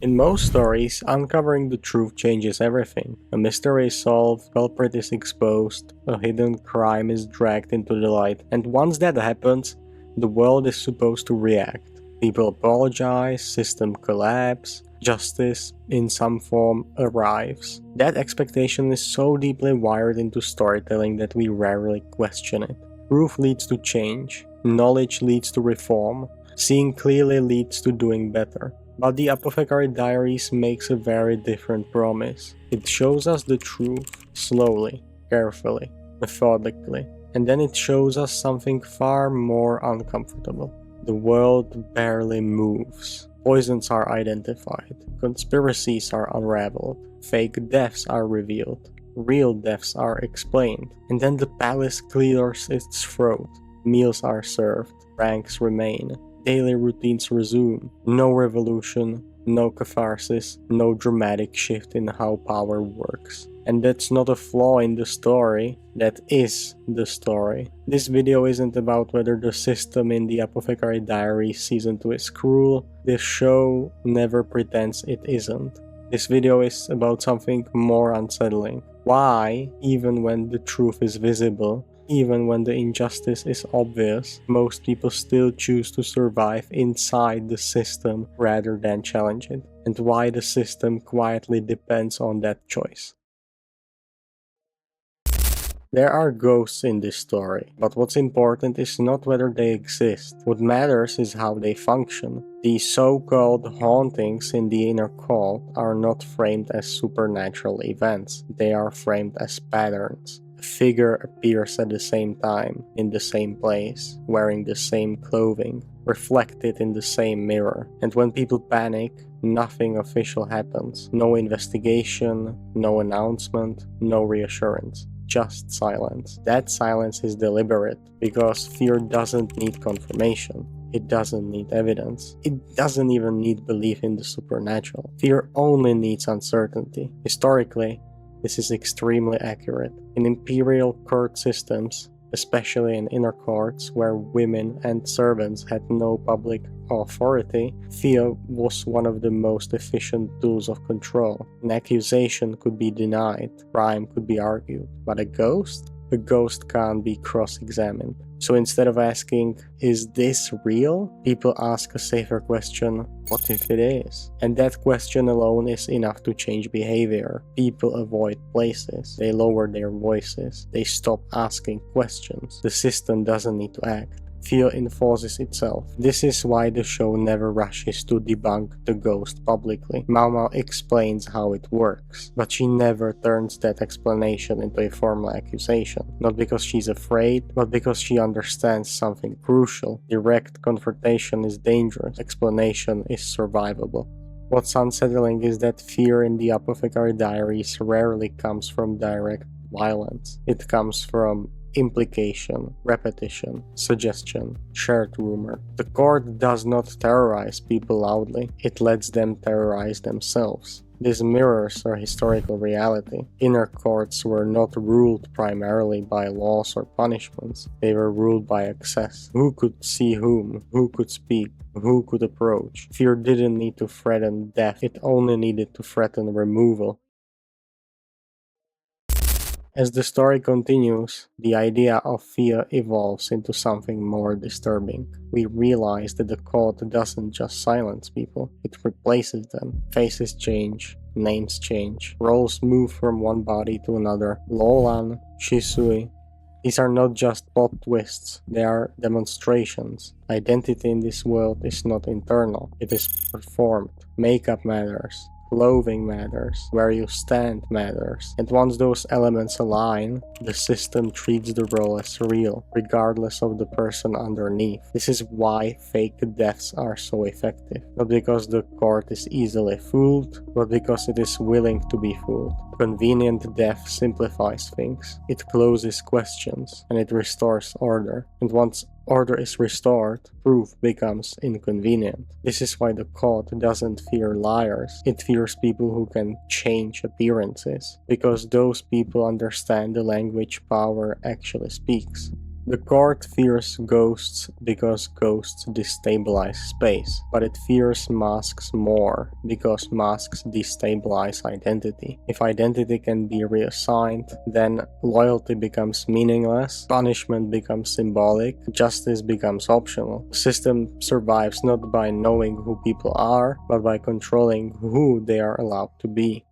In most stories, uncovering the truth changes everything. A mystery is solved, culprit is exposed, a hidden crime is dragged into the light, and once that happens, the world is supposed to react. People apologize, system collapse, justice in some form arrives. That expectation is so deeply wired into storytelling that we rarely question it. Proof leads to change, knowledge leads to reform, seeing clearly leads to doing better. But the Apothecary Diaries makes a very different promise. It shows us the truth, slowly, carefully, methodically, and then it shows us something far more uncomfortable. The world barely moves. Poisons are identified, conspiracies are unraveled, fake deaths are revealed, real deaths are explained, and then the palace clears its throat. Meals are served, ranks remain, daily routines resume. No revolution, no catharsis, no dramatic shift in how power works. And that's not a flaw in the story, that is the story. This video isn't about whether the system in the Apothecary Diaries Season 2 is cruel. This show never pretends it isn't. This video is about something more unsettling. Why, even when the truth is visible, even when the injustice is obvious, most people still choose to survive inside the system rather than challenge it, and why the system quietly depends on that choice. There are ghosts in this story, but what's important is not whether they exist. What matters is how they function. These so-called hauntings in the inner court are not framed as supernatural events, they are framed as patterns. A figure appears at the same time, in the same place, wearing the same clothing, reflected in the same mirror. And when people panic, nothing official happens. No investigation, no announcement, no reassurance. Just silence. That silence is deliberate, because fear doesn't need confirmation. It doesn't need evidence. It doesn't even need belief in the supernatural. Fear only needs uncertainty. Historically, this is extremely accurate. In imperial court systems, especially in inner courts where women and servants had no public authority, fear was one of the most efficient tools of control. An accusation could be denied, crime could be argued, but a ghost? A ghost can't be cross-examined. So instead of asking, is this real? People ask a safer question, what if it is? And that question alone is enough to change behavior. People avoid places, they lower their voices, they stop asking questions. The system doesn't need to act. Fear enforces itself. This is why the show never rushes to debunk the ghost publicly. Mau Mau explains how it works, but she never turns that explanation into a formal accusation. Not because she's afraid, but because she understands something crucial. Direct confrontation is dangerous. Explanation is survivable. What's unsettling is that fear in the Apothecary Diaries rarely comes from direct violence. It comes from implication, repetition, suggestion, shared rumor. The court does not terrorize people loudly, it lets them terrorize themselves. This mirrors our historical reality. Inner courts were not ruled primarily by laws or punishments, they were ruled by access. Who could see whom? Who could speak? Who could approach? Fear didn't need to threaten death, it only needed to threaten removal. As the story continues, the idea of fear evolves into something more disturbing. We realize that the cult doesn't just silence people, it replaces them. Faces change, names change, roles move from one body to another. Lolan, Shisui. These are not just plot twists, they are demonstrations. Identity in this world is not internal, it is performed. Makeup matters. Clothing matters, where you stand matters, and once those elements align, the system treats the role as real, regardless of the person underneath. This is why fake deaths are so effective. Not because the court is easily fooled, but because it is willing to be fooled. Convenient death simplifies things, it closes questions, and it restores order. And once order is restored, proof becomes inconvenient. This is why the court doesn't fear liars, it fears people who can change appearances, because those people understand the language power actually speaks. The court fears ghosts because ghosts destabilize space, but it fears masks more because masks destabilize identity. If identity can be reassigned, then loyalty becomes meaningless, punishment becomes symbolic, justice becomes optional. The system survives not by knowing who people are, but by controlling who they are allowed to be.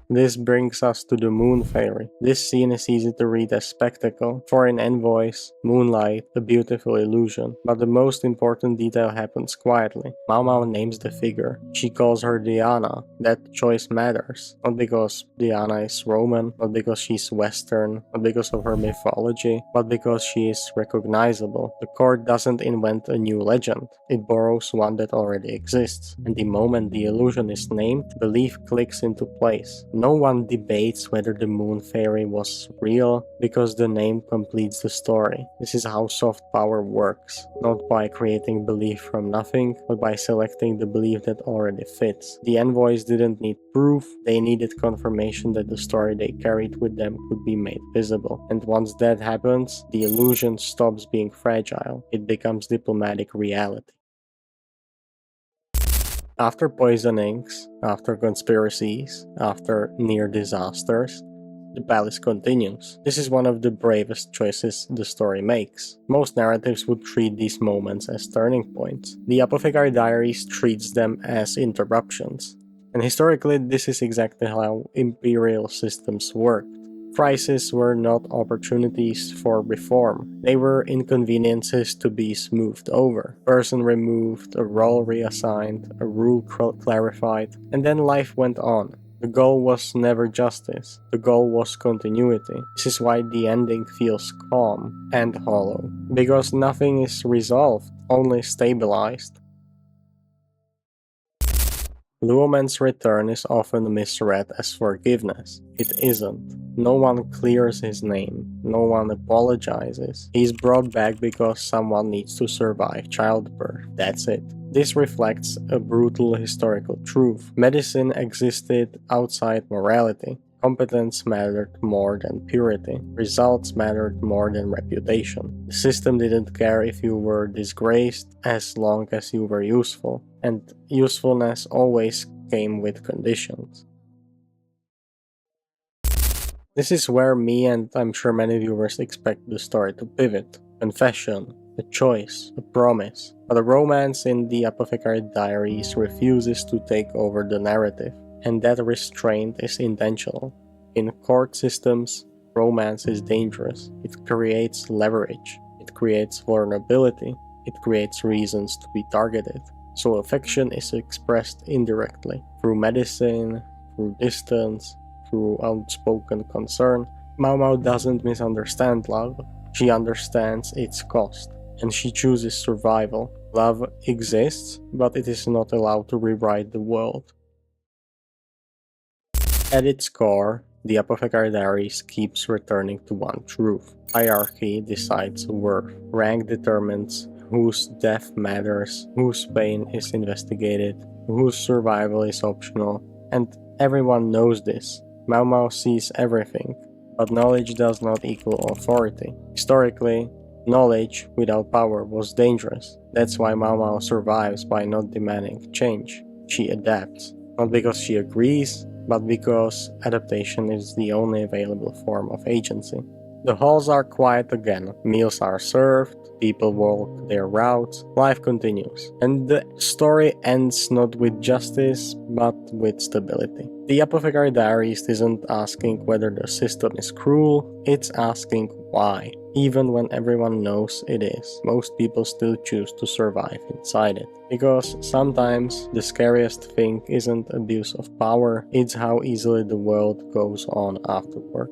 This brings us to the Moon Fairy. This scene is easy to read as spectacle, foreign envoys, moonlight, a beautiful illusion. But the most important detail happens quietly. Mau Mau names the figure. She calls her Diana. That choice matters. Not because Diana is Roman, not because she's Western, not because of her mythology, but because she is recognizable. The court doesn't invent a new legend. It borrows one that already exists. And the moment the illusion is named, belief clicks into place. No one debates whether the Moon Fairy was real because the name completes the story. This is how soft power works, not by creating belief from nothing, but by selecting the belief that already fits. The envoys didn't need proof, they needed confirmation that the story they carried with them could be made visible. And once that happens, the illusion stops being fragile, it becomes diplomatic reality. After poisonings, after conspiracies, after near disasters, the palace continues. This is one of the bravest choices the story makes. Most narratives would treat these moments as turning points. The Apothecary Diaries treats them as interruptions. And historically, this is exactly how imperial systems worked. Crises were not opportunities for reform. They were inconveniences to be smoothed over. Person removed, a role reassigned, a rule clarified, and then life went on. The goal was never justice. The goal was continuity. This is why the ending feels calm and hollow. Because nothing is resolved, only stabilized. Luomen's return is often misread as forgiveness. It isn't. No one clears his name. No one apologizes. He's brought back because someone needs to survive childbirth. That's it. This reflects a brutal historical truth. Medicine existed outside morality. Competence mattered more than purity. Results mattered more than reputation. The system didn't care if you were disgraced as long as you were useful, and usefulness always came with conditions. This is where me and I'm sure many viewers expect the story to pivot. Confession, a choice, a promise. But the romance in the Apothecary Diaries refuses to take over the narrative, and that restraint is intentional. In court systems, romance is dangerous. It creates leverage, it creates vulnerability, it creates reasons to be targeted. So affection is expressed indirectly, through medicine, through distance, through outspoken concern. Mau Mau doesn't misunderstand love, she understands its cost, and she chooses survival. Love exists, but it is not allowed to rewrite the world. At its core, the Apothecary Diaries keeps returning to one truth. Hierarchy decides worth. Rank determines whose death matters, whose pain is investigated, whose survival is optional, and everyone knows this. Mau Mau sees everything, but knowledge does not equal authority. Historically, knowledge without power was dangerous. That's why Mau Mau survives by not demanding change. She adapts, not because she agrees, but because adaptation is the only available form of agency. The halls are quiet again, meals are served, people walk their routes, life continues. And the story ends not with justice, but with stability. The Apothecary Diaries isn't asking whether the system is cruel, it's asking why. Even when everyone knows it is, most people still choose to survive inside it. Because sometimes the scariest thing isn't abuse of power, it's how easily the world goes on afterward.